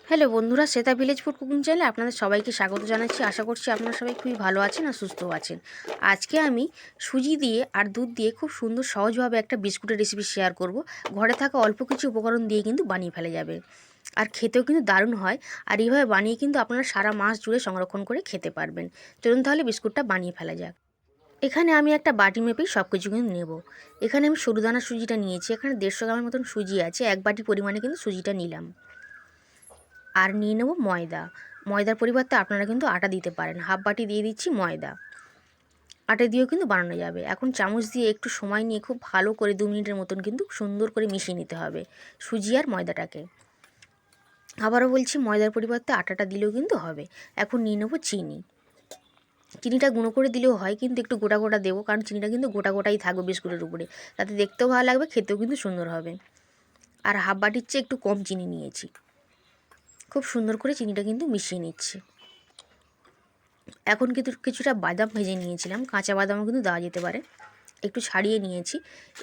Hello বন্ধুরা, Shweta village food cooking চ্যানেলে আপনাদের সবাইকে স্বাগত জানাচ্ছি। আশা করছি আপনারা সবাই খুবই ভালো আছেন আর সুস্থও আছেন। আজকে আমি সুজি দিয়ে আর দুধ দিয়ে খুব সুন্দর সহজভাবে একটা বিস্কুটের রেসিপি শেয়ার করব। ঘরে থাকা অল্প কিছু উপকরণ দিয়ে কিন্তু বানিয়ে ফেলা যাবে, আর খেতেও কিন্তু দারুণ হয়। আর এইভাবে বানিয়ে কিন্তু আপনারা সারা মাস জুড়ে সংরক্ষণ করে খেতে পারবেন। চলুন তাহলে বিস্কুটটা বানিয়ে ফেলা যাক। এখানে আমি একটা বাটি মেপেই সব কিছু কিন্তু নেব। এখানে আমি সরুদানা সুজিটা নিয়েছি। এখানে 150 গ্রামের মতন সুজি আছে। এক বাটি পরিমাণে কিন্তু সুজিটা নিলাম। আর নিয়ে নেব ময়দা। ময়দার পরিবর্তে আপনারা কিন্তু আটা দিতে পারেন। হাফ বাটি দিয়ে দিচ্ছি ময়দা। আটা দিয়েও কিন্তু বানানো যাবে। এখন চামচ দিয়ে একটু সময় নিয়ে খুব ভালো করে 2 মিনিটের মতন কিন্তু সুন্দর করে মিশিয়ে নিতে হবে সুজি আর ময়দাটাকে। আবারও বলছি, ময়দার পরিবর্তে আটাটা দিলেও কিন্তু হবে। এখন নিয়ে নেব চিনি। চিনিটা গুঁড়ো করে দিলেও হয়, কিন্তু একটু গোটা গোটা দেবো, কারণ চিনিটা কিন্তু গোটা গোটাই থাকবে বিস্কুটের উপরে। তাতে দেখতেও ভালো লাগবে, খেতেও কিন্তু সুন্দর হবে। আর হাফ বাটির চেয়ে একটু কম চিনি নিয়েছি। খুব সুন্দর করে চিনিটা কিন্তু মিশিয়ে নিচ্ছি। এখন কিন্তু কিছুটা বাদাম ভেজে নিয়েছিলাম, কাঁচা বাদামও কিন্তু দেওয়া যেতে পারে। একটু ছাড়িয়ে নিয়েছি।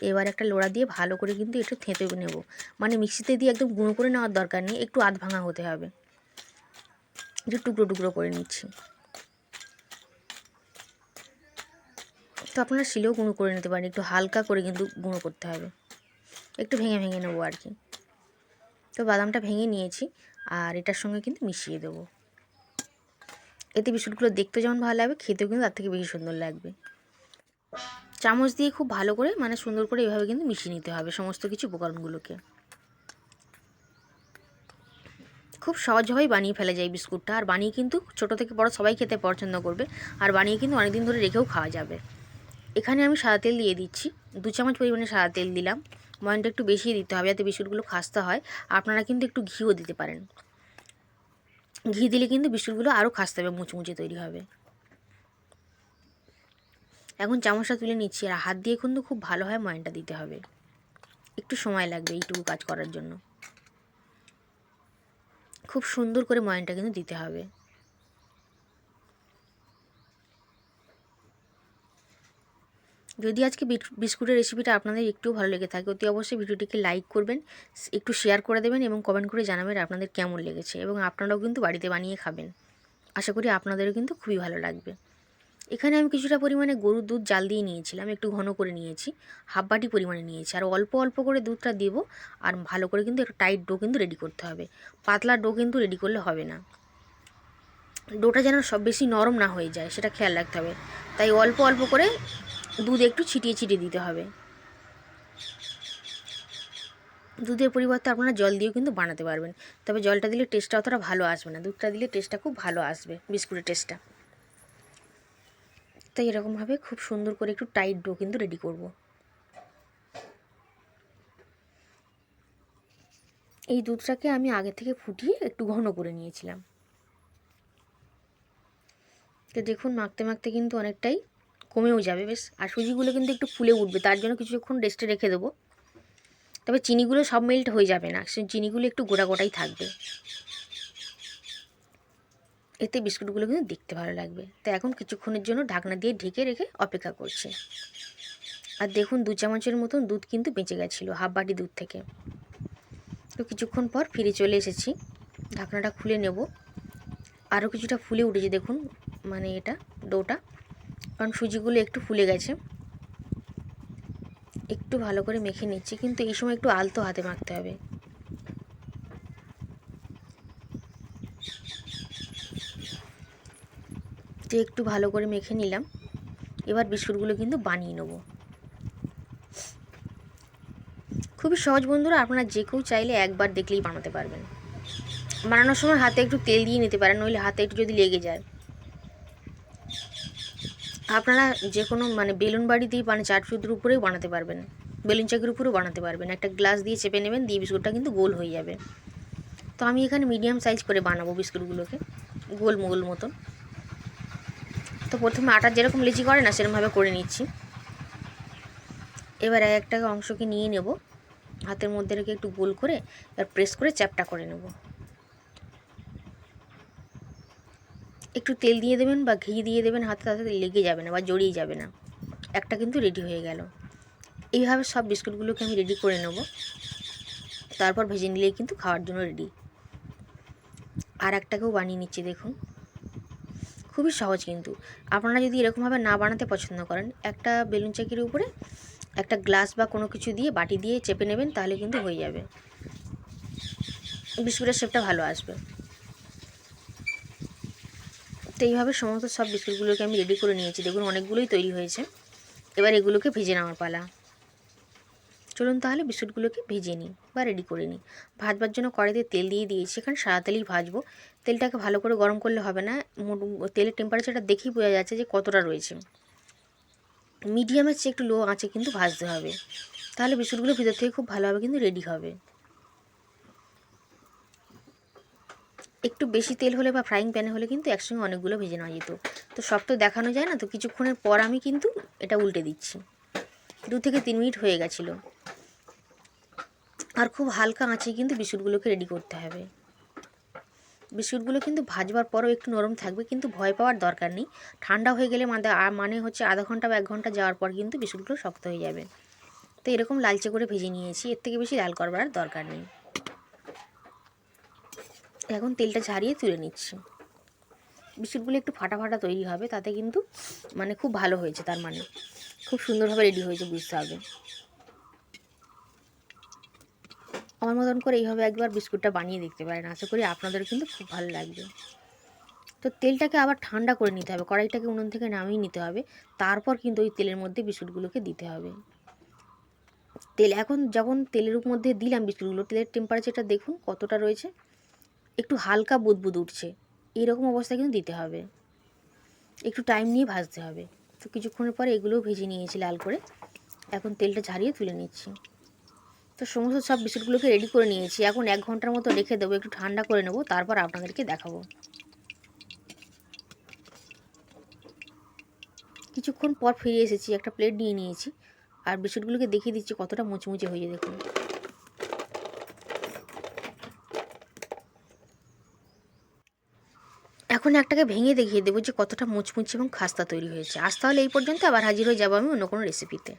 এবার একটা লোড়া দিয়ে ভালো করে কিন্তু একটু থেঁতে নেব। মানে মিক্সিতে দিয়ে একদম গুঁড়ো করে নেওয়ার দরকার নেই, একটু আধ ভাঙা হতে হবে। একটু টুকরো টুকরো করে নিচ্ছি। তো আপনারা শিলেও গুঁড়ো করে নিতে পারেন, একটু হালকা করে কিন্তু গুঁড়ো করতে হবে। একটু ভেঙে ভেঙে নেবো আর কি। তো বাদামটা ভেঙে নিয়েছি, আর এটার সঙ্গে কিন্তু মিশিয়ে দেবো। এতে বিস্কুটগুলো দেখতে যেমন ভালো লাগবে, খেতেও কিন্তু তার থেকে বেশি সুন্দর লাগবে। চামচ দিয়ে খুব ভালো করে সুন্দর করে এভাবে কিন্তু মিশিয়ে নিতে হবে সমস্ত কিছু উপকরণগুলোকে। খুব সহজভাবেই বানিয়ে ফেলা যায় বিস্কুটটা। আর বানিয়ে কিন্তু ছোটো থেকে বড় সবাই খেতে পছন্দ করবে। আর বানিয়ে কিন্তু অনেকদিন ধরে রেখেও খাওয়া যাবে। এখানে আমি সাদা তেল দিয়ে দিচ্ছি। 2 চামচ পরিমাণে সাদা তেল দিলাম। ময়নটা একটু বেশি দিতে হবে যাতে বিস্কুটগুলো খাস্তা হয়। আপনারা কিন্তু একটু ঘিও দিতে পারেন। ঘি দিলে কিন্তু বিস্কুটগুলো আরও খাস্তা হবে, মুচমুচে তৈরি হবে। এখন চামচটা তুলে নিচ্ছি, আর হাত দিয়ে কিন্তু খুব ভালোভাবে ময়নটা দিতে হবে। একটু সময় লাগবে এইটুকু কাজ করার জন্য। খুব সুন্দর করে ময়নটা কিন্তু দিতে হবে। যদি আজকে বিস্কুটের রেসিপিটা আপনাদের একটু ভালো লেগে থাকে, অতি অবশ্যই ভিডিওটিকে লাইক করবেন, একটু শেয়ার করে দেবেন এবং কমেন্ট করে জানাবেন আপনাদের কেমন লেগেছে। এবং আপনারাও কিন্তু বাড়িতে বানিয়ে খাবেন। আশা করি আপনাদেরও কিন্তু খুবই ভালো লাগবে। এখানে আমি কিছুটা পরিমাণে গরুর দুধ জাল দিয়ে নিয়েছিলাম, একটু ঘন করে নিয়েছি। হাফ বাটি পরিমাণে নিয়েছি, আর অল্প অল্প করে দুধটা দেবো। আর ভালো করে কিন্তু একটা টাইট ডো কিন্তু রেডি করতে হবে। পাতলা ডো কিন্তু রেডি করলে হবে না। ডোটা যেন সব বেশি নরম না হয়ে যায়, সেটা খেয়াল রাখতে হবে। তাই অল্প অল্প করে দুধ একটু ছিটিয়ে ছিটিয়ে দিতে হবে। দুধের পরিবর্তে আপনারা জল দিয়েও কিন্তু বানাতে পারবেন, তবে জলটা দিলে টেস্টটা অতটা ভালো আসবে না। দুধটা দিলে টেস্টটা খুব ভালো আসবে, বিস্কুটের টেস্টটা। তাই এরকমভাবে খুব সুন্দর করে একটু টাইট ডো কিন্তু রেডি করব। এই দুধটাকে আমি আগে থেকে ফুটিয়ে একটু ঘন করে নিয়েছিলাম। তো দেখুন, মাখতে মাখতে কিন্তু অনেকটাই কমেও যাবে বেশ। আর সুজিগুলো কিন্তু একটু ফুলে উঠবে, তার জন্য কিছুক্ষণ রেস্টে রেখে দেবো। তবে চিনিগুলো সব মেল্ট হয়ে যাবে না, সে চিনিগুলো একটু গোটা গোটাই থাকবে। এতে বিস্কুটগুলো কিন্তু দেখতে ভালো লাগবে। তো এখন কিছুক্ষণের জন্য ঢাকনা দিয়ে ঢেকে রেখে অপেক্ষা করছি। আর দেখুন, 2 চামচের মতন দুধ কিন্তু বেঁচে গেছিলো হাফ বাটি দুধ থেকে। তো কিছুক্ষণ পর ফিরে চলে এসেছি। ঢাকনাটা খুলে নেব। আরও কিছুটা ফুলে উঠেছে দেখুন, এটা ডোটা, কারণ সুজিগুলো একটু ফুলে গেছে। একটু ভালো করে মেখে নিচ্ছি, কিন্তু এই সময় একটু আলতো হাতে মাখতে হবে। তো একটু ভালো করে মেখে নিলাম। এবার বিস্কুটগুলো কিন্তু বানিয়ে নেব। খুবই সহজ বন্ধুরা, আপনারা যে কেউ চাইলে একবার দেখলেই বানাতে পারবেন। বানানোর সময় হাতে একটু তেল দিয়ে নিতে পারেন, নইলে হাতে একটু যদি লেগে যায়। আপনারা যে কোনো বেলুন বাড়ি দিয়ে চাটুদের উপরেও বানাতে পারবেন, বেলুন চাকির উপরেও বানাতে পারবেন। একটা গ্লাস দিয়ে চেপে নেবেন, দিয়ে বিস্কুটটা কিন্তু গোল হয়ে যাবে। তো আমি এখানে মিডিয়াম সাইজ করে বানাবো বিস্কুটগুলোকে, গোল মোগল মতন। তো প্রথমে আটার যেরকম লেচি করে না, সেরকমভাবে করে নিচ্ছি। এবার একটা অংশকে নিয়ে নেব, হাতের মধ্যে রেখে একটু গোল করে এবার প্রেস করে চ্যাপটা করে নেব। একটু তেল দিয়ে দেবেন বা ঘি দিয়ে দেবেন, হাতে তাতে লেগে যাবে না বা জড়িয়ে যাবে না। একটা কিন্তু রেডি হয়ে গেল। এইভাবে সব বিস্কুটগুলোকে আমি রেডি করে নেব। তারপর ভেজে নিলেই কিন্তু খাওয়ার জন্য রেডি। আর একটাকেও বানিয়ে নিচ্ছি দেখুন। খুবই সহজ কিন্তু। আপনারা যদি এরকমভাবে না বানাতে পছন্দ করেন, একটা বেলুন চাকির উপরে একটা গ্লাস বা কোনো কিছু দিয়ে বাটি দিয়ে চেপে নেবেন, তাহলে কিন্তু হয়ে যাবে, বিস্কুটের শেপটা ভালো আসবে। তো এইভাবে সমস্ত সব বিস্কুটগুলোকে আমি রেডি করে নিয়েছি। দেখুন অনেকগুলোই তৈরি হয়েছে। এবার এগুলোকে ভেজে নেওয়ার পালা। চলুন তাহলে বিস্কুটগুলোকে ভেজে নিই বা রেডি করে নিই। ভাজবার জন্য কড়াইতে তেল দিয়ে দিয়েছি, এখানে সাদা তেলেই ভাজবো। তেলটাকে ভালো করে গরম করলে হবে না, তেলের টেম্পারেচারটা দেখেই বোঝা যাচ্ছে যে কতটা রয়েছে। মিডিয়ামের চেয়ে একটু লো আঁচে কিন্তু ভাজতে হবে, তাহলে বিস্কুটগুলো ভিতর থেকে খুব ভালোভাবে কিন্তু রেডি হবে। একটু বেশি তেল হলে বা ফ্রাইং প্যানে হলে কিন্তু একসঙ্গে অনেকগুলো ভেজে নেওয়া যেত। তো সব তো দেখানো যায় না, তো কিছুক্ষণের পর আমি কিন্তু এটা উল্টে দিচ্ছি। 2 থেকে 3 মিনিট হয়ে গেছিলো। আর খুব হালকা আঁচে কিন্তু বিস্কুটগুলোকে রেডি করতে হবে। বিস্কুটগুলো কিন্তু ভাজবার পরও একটু নরম থাকবে, কিন্তু ভয় পাওয়ার দরকার নেই। ঠান্ডা হয়ে গেলে মানে হচ্ছে আধা ঘন্টা বা 1 ঘন্টা যাওয়ার পর কিন্তু বিস্কুটগুলো শক্ত হয়ে যাবে। তো এরকম লালচে করে ভেজে নিয়েছি, এর থেকে বেশি লাল করবার দরকার নেই। এখন তেলটা ঝারিয়ে তুলে নিচ্ছি। বিস্কুটগুলো একটু ফাটা ফাটা তৈরি হবে, তাতে কিন্তু মানে খুব ভালো হয়েছে, তার মানে খুব সুন্দরভাবে রেডি হয়েছে বুঝতে হবে। আমার মতন করে এইভাবে একবার বিস্কুটটা বানিয়ে দেখতে পারেন, আশা করি আপনাদেরও কিন্তু খুব ভালো লাগবে। তো তেলটাকে আবার ঠান্ডা করে নিতে হবে, কড়াইটাকে উনুন থেকে নামিয়ে নিতে হবে, তারপর কিন্তু ওই তেলের মধ্যে বিস্কুটগুলোকে দিতে হবে। তেল এখন যখন তেলের মধ্যে দিলাম বিস্কুটগুলো, তেলের টেম্পারেচারটা দেখুন কতটা রয়েছে, একটু হালকা বুদবুদ উঠছে, এরকম অবস্থায় কিন্তু দিতে হবে। একটু টাইম নিয়ে ভাজতে হবে। তো কিছুক্ষণের পরে এগুলোও ভেজে নিয়েছি লাল করে, এখন তেলটা ঝারিয়ে তুলে নিচ্ছি। তো সমস্ত সব বিস্কুটগুলোকে রেডি করে নিয়েছি, এখন 1 ঘন্টার মতো রেখে দেবো, একটু ঠান্ডা করে নেবো, তারপর আপনাদেরকে দেখাবো। কিছুক্ষণ পর ফিরে এসেছি, একটা প্লেট নিয়ে নিয়েছি, আর বিস্কুটগুলোকে দেখিয়ে দিচ্ছি কতটা মুচমুচে হয়েছে দেখুন। এখন একটাকে ভেঙে দেখিয়ে দেবো যে কতটা মুচমুচে এবং খাস্তা তৈরি হয়েছে। আজ তাহলে এই পর্যন্ত, আবার হাজির হয়ে যাবো আমি অন্য কোনো রেসিপিতে।